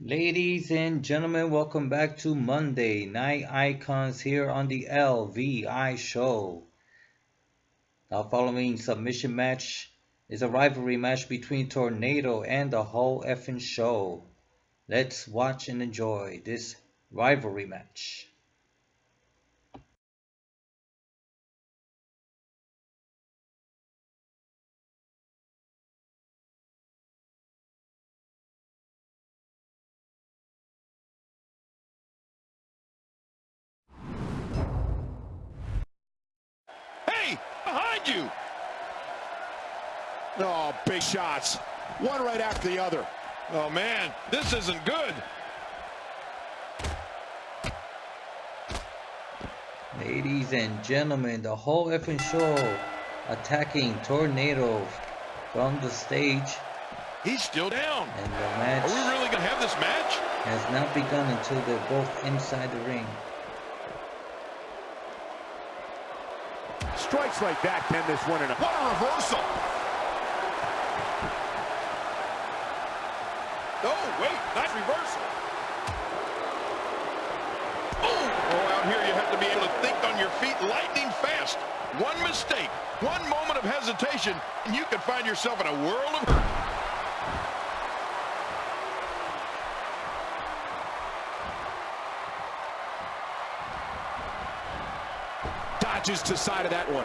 Ladies and gentlemen, welcome back to Monday Night Icons here on the LVI show. Our following submission match is a rivalry match between Tornado and the whole effing show. Let's watch and enjoy this rivalry match. Hey, behind you! Oh, big shots. One right after the other. Oh, man, this isn't good. Ladies and gentlemen, the whole effing show attacking Tornado from the stage. He's still down. And the match Are we really going to have this match? has not begun until they're both inside the ring. Strikes like that can this one in a... What a reversal! Oh, wait, nice reversal. Oh, out here you have to be able to think on your feet lightning fast. One mistake, one moment of hesitation, and you can find yourself in a world of hurt. Dodges to side of that one.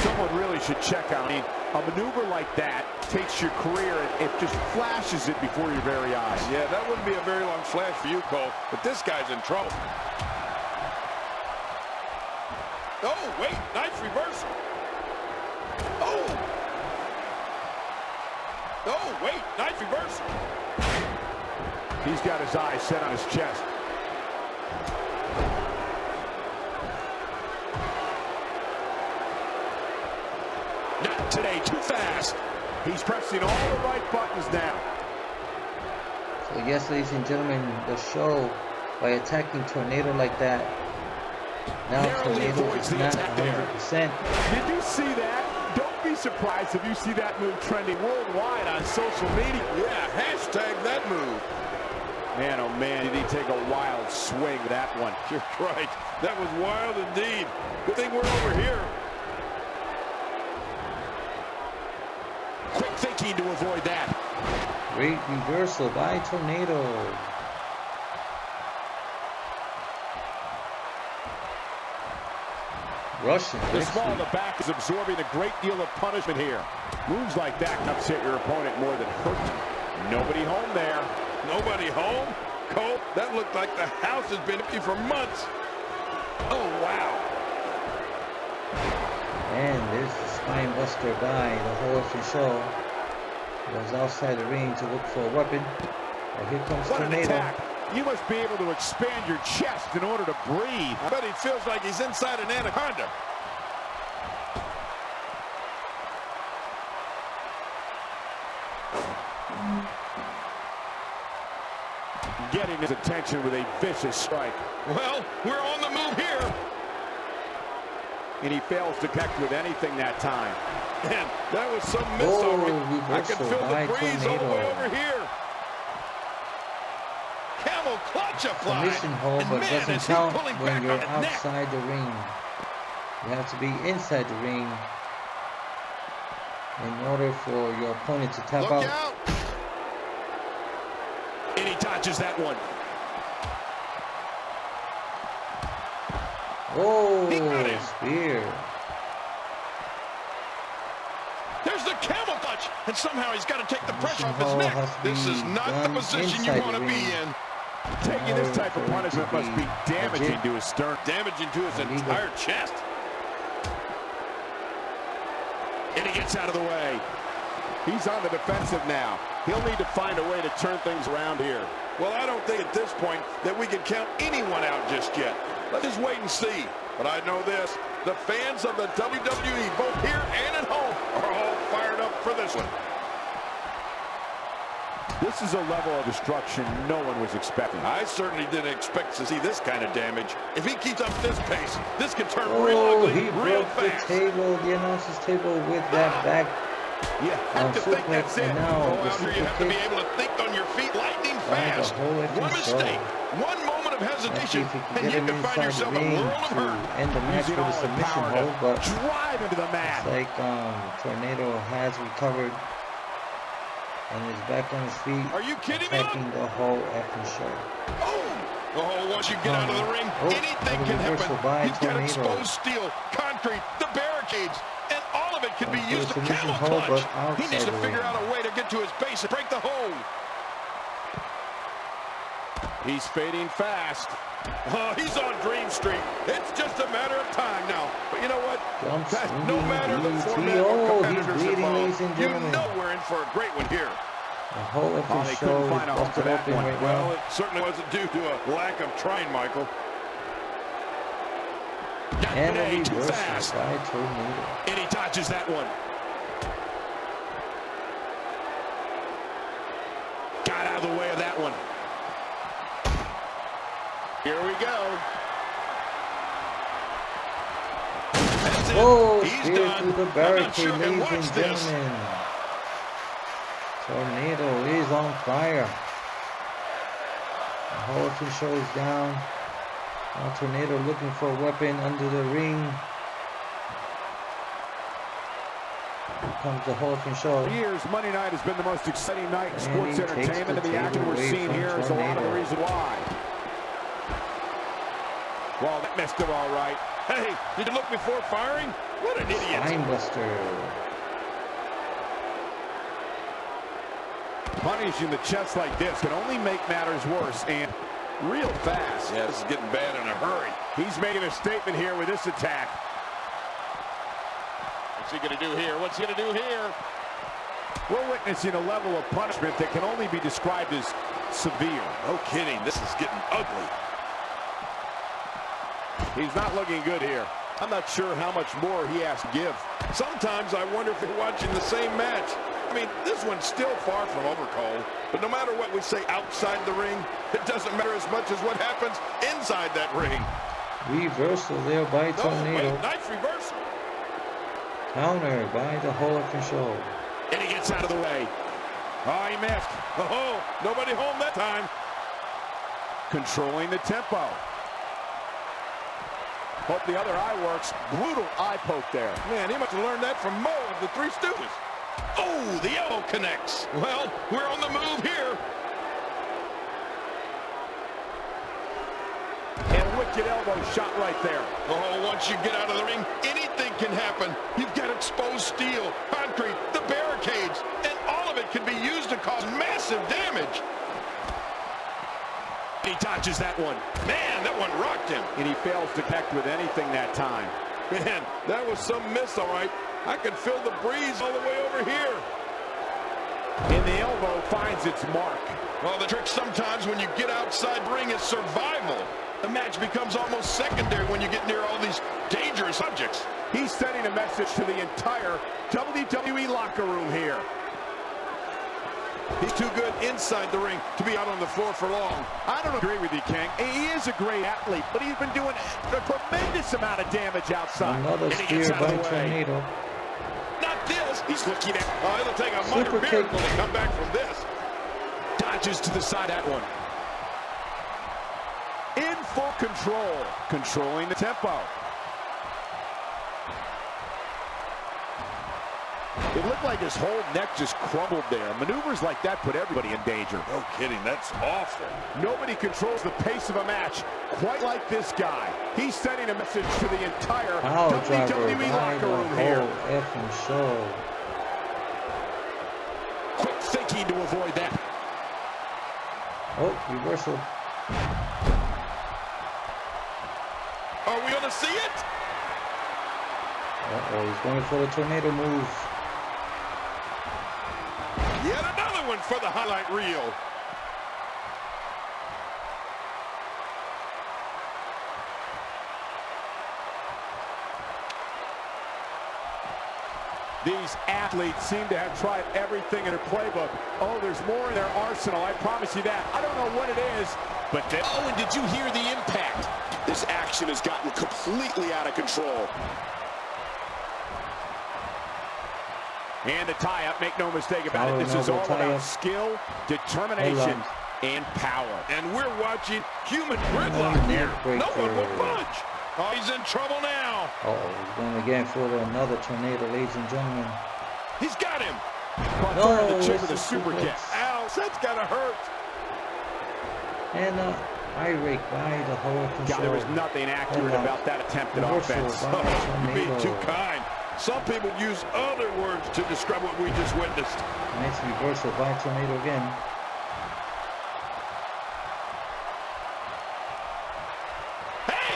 Someone really should check out. I mean, a maneuver like that takes your career and it just flashes it before your very eyes. Yeah, that wouldn't be a very long flash for you, Cole, but this guy's in trouble. Oh, wait, nice reversal. Oh. Oh, wait, nice reversal. He's got his eyes set on his chest. Not today, too fast. He's pressing all the right buttons now. So yes, ladies and gentlemen, the show, by attacking Tornado like that, now Tornado is not 100%. Did you see that? Don't be surprised if you see that move trending worldwide on social media. Yeah, hashtag that move. Man, oh man, did he take a wild swing, that one. You're right. That was wild indeed. Good thing we're over here. Quick thinking to avoid that. Great reversal by Tornado. Russian. The small in the back is absorbing a great deal of punishment here. Moves like that can upset your opponent more than hurt them. Nobody home there. Nobody home? Cole, that looked like the house has been empty for months. Oh, wow. And there's the spine buster by the whole effing show. Goes outside the ring to look for a weapon. Oh, here comes What an Tornado. attack. You must be able to expand your chest in order to breathe. I bet he feels like he's inside an anaconda. Getting his attention with a vicious strike. Well, we're on the move here. And he fails to connect with anything that time. Man, that was some miss over. I can feel the breeze all the way over here. Camel clutch applied. Submission hold, but man, doesn't is he count pulling when back you're on his neck. outside the ring. You have to be inside the ring in order for your opponent to tap Look out. out. And he dodges that one. Oh, He got him. spear. There's the camel clutch. And somehow he's got to take the pressure off his Hold neck. has to This is be not the done position you inside want the to be ring. in. Taking this type of punishment must be damaging legit. to his sternum. Damaging to his Illegal. entire chest. And he gets out of the way. He's on the defensive now. He'll need to find a way to turn things around here. Well, I don't think at this point that we can count anyone out just yet. Let's just wait and see. But I know this. The fans of the WWE, both here and at home, are all fired up for this one. This is a level of destruction no one was expecting. I certainly didn't expect to see this kind of damage. If he keeps up this pace, this could turn real ugly he real broke fast. the table, the announcer's table with that back You have to think that's it. and now the Out here, you have to be able to think on your feet lightning fast. One mistake, one moment of hesitation, and you can find yourself a world of hurt. End the match with a submission hold, but drive into the mat. it's like Tornado has recovered and is back on his feet. Are you kidding me? Attacking the whole effing show. Oh, once you get out of the ring, anything can happen. You've got exposed steel, concrete, the barricades, and all of it can be used to camel clutch. He needs to figure out a way to get to his base and break the hold. He's fading fast. Oh, he's on Dream Street. It's just a matter of time now. But you know what? No matter the format or competitors involved, you know we're in for a great one here. The whole effing show is busted open right now. Well, it certainly wasn't due to a lack of trying, Michael. And a reversal by Tornado. And he dodges that one. Got out of the way of that one. Here we go. Oh, spear through the barricade, ladies and gentlemen. Tornado is on fire. The whole effing show is down. Now Tornado looking for a weapon under the ring. Here comes the whole effing show. For years, Monday night has been the most exciting night in sports entertainment, and the action we're seeing here is a lot of the reason why. Well, that messed him all right. Hey, did you look before firing? What an idiot. Spinebuster. Punishing the chest like this can only make matters worse, and real fast. Yeah, this is getting bad in a hurry. He's making a statement here with this attack. What's he going to do here? What's he going to do here? We're witnessing a level of punishment that can only be described as severe. No kidding. This is getting ugly. He's not looking good here. I'm not sure how much more he has to give. Sometimes I wonder if we're watching the same match. I mean, this one's still far from over, Cole. But no matter what we say outside the ring, it doesn't matter as much as what happens inside that ring. Reversal there by Tornado. Wait, nice reversal. Counter by the whole effing show. And he gets out of the way. Oh, he missed. Oh, nobody home that time. Controlling the tempo. Hope the other eye works. Brutal eye poke there. Man, he must have learned that from Mo of the Three Stooges. Oh, the elbow connects. Well, we're on the move here. And a wicked elbow shot right there. Oh, once you get out of the ring, anything can happen. You've got exposed steel, concrete, the barricades, and all of it can be used to cause massive damage. He dodges that one. Man, that one rocked him. And he fails to connect with anything that time. Man, that was some miss, all right. I can feel the breeze all the way over here. And the elbow finds its mark. Well, the trick sometimes when you get outside the ring is survival. The match becomes almost secondary when you get near all these dangerous objects. He's sending a message to the entire WWE locker room here. He's too good inside the ring to be out on the floor for long. I don't agree with you, King. He is a great athlete, but he's been doing a tremendous amount of damage outside. Another spear by Tornado. Not this. He's looking at. Oh, it'll take a minor miracle to come back from this. Dodges to the side that one. In full control. Controlling the tempo. It looked like his whole neck just crumbled there. Maneuvers like that put everybody in danger. No kidding, that's awful. Nobody controls the pace of a match quite like this guy. He's sending a message to the entire WWE locker room here. Effing show. Quick thinking to avoid that. Oh, reversal. Are we going to see it? Uh-oh, he's going for the tornado move. Yet another one for the highlight reel. These athletes seem to have tried everything in their playbook. Oh, there's more in their arsenal, I promise you that. I don't know what it is, but oh, and did you hear the impact? This action has gotten completely out of control. And the tie-up, make no mistake about it, this is all about skill, determination, and power. And we're watching human gridlock here. No one will budge. Oh, he's in trouble now. He's going again for another tornado, ladies and gentlemen. He's got him. No, the chip of the super kick. Ow, that's gotta hurt. And eye rake by the whole control. There was nothing accurate about that attempted offense. Oh, being too kind. Some people use other words to describe what we just witnessed. Nice reversal by Tornado again.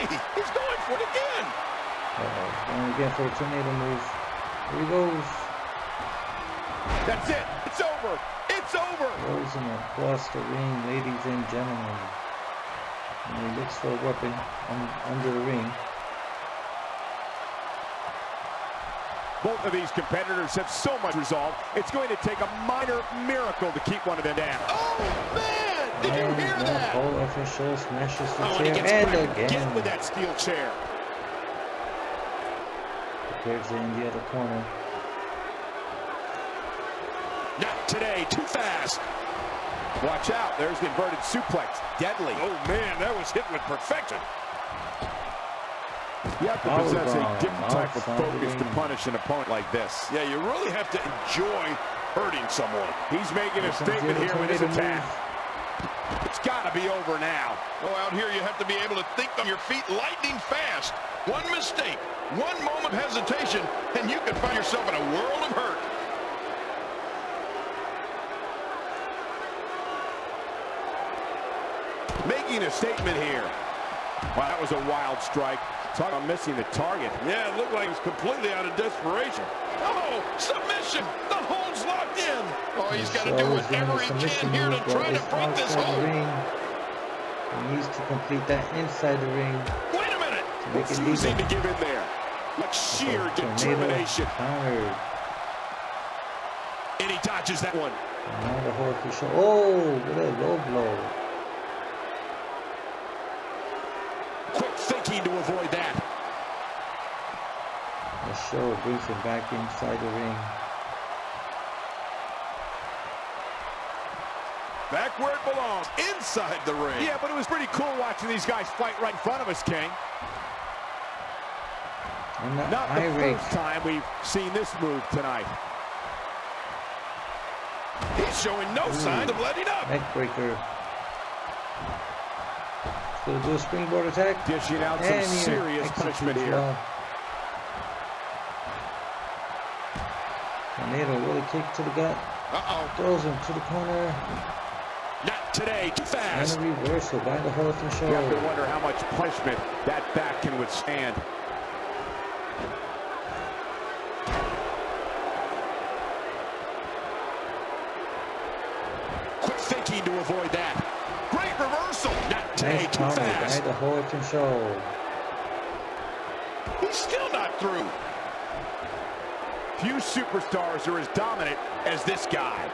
He's going for it again. Going again for a tornado move. Here he goes. That's it. It's over. It's over. Closing across the ring, ladies and gentlemen. And he looks for a weapon under the ring. Both of these competitors have so much resolve. It's going to take a minor miracle to keep one of them down. Oh, man! Did you hear that? Whole official smashes the chair and again. Get with that steel chair. Prepares in the other corner. Not today. Too fast. Watch out. There's the inverted suplex. Deadly. Oh, man. That was hit with perfection. You have to possess a different type of focus to punish an opponent like this. Yeah, you really have to enjoy hurting someone. He's making a statement here with his attack. It's got to be over now. Oh, out here you have to be able to think on your feet lightning fast. One mistake, one moment of hesitation, and you can find yourself in a world of hurt. Making a statement here. Wow, that was a wild strike. Talk about missing the target. Yeah, it looked like it was completely out of desperation. Oh, submission! The hold's locked in. Oh, he's got to do whatever he can here to try to break this hold. He needs to complete that inside the ring. Wait a minute! Refusing to give in there. Like sheer determination. And he dodges that one. Now the whole official. Oh, what a low blow. To avoid that. The show brings him back inside the ring. Back where it belongs, inside the ring. Yeah, but it was pretty cool watching these guys fight right in front of us, King. Not the first time we've seen this move tonight. He's showing no signs of letting up. Neckbreaker. Gonna do a springboard attack. Dishing out some serious punishment here. Well. Tornado really kick to the gut. Throws him to the corner. Not today, too fast. And a reversal by the Hall and Show. You have to wonder how much punishment that back can withstand. Quick thinking to avoid that. Great reversal. Not today, nice too fast. By the Hall and Show. He's still not through. Few superstars are as dominant as this guy.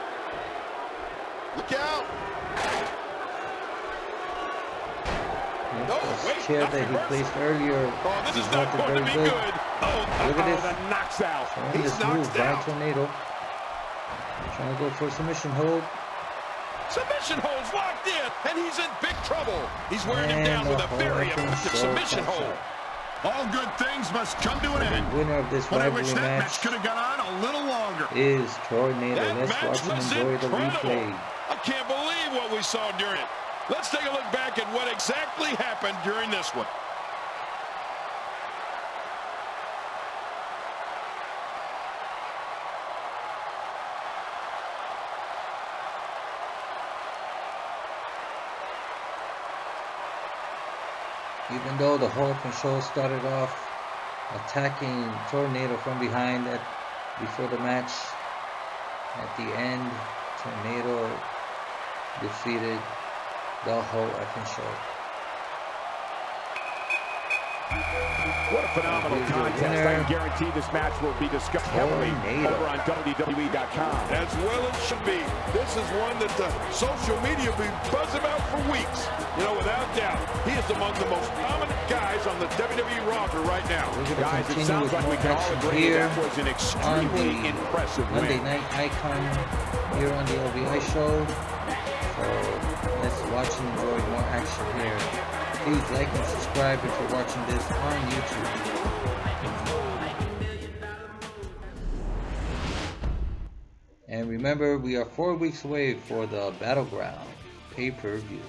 Look out. The chair that he placed earlier. Oh, this is not going to be good. Look at this. That knocks out. He's knocked out. By Tornado. Trying to go for a submission hold. Submission hold's locked in, and he's in big trouble. He's wearing him down with a very effective submission hold. All good things must come to an end. The winner of this rivalry match could have gone on a little longer. Is Tornado. Let's watch and enjoy the replay. I can't believe what we saw during it. Let's take a look back at what exactly happened during this one. Even though the Hall and Show started off attacking Tornado from behind before the match, at the end, Tornado defeated the Hall and Show. What a phenomenal contest. I can guarantee this match will be discussed heavily over on WWE.com. As well it should be. This is one that the social media will be buzzing about for weeks. You know, without doubt, he is among the most prominent guys on the WWE roster right now. Guys, it sounds like we can all agree that was an extremely impressive Monday win. Night Icon here on the LVI show. So let's watch and enjoy more action here. Please like and subscribe if you're watching this on YouTube. And remember, we are 4 weeks away for the Battleground pay-per-view.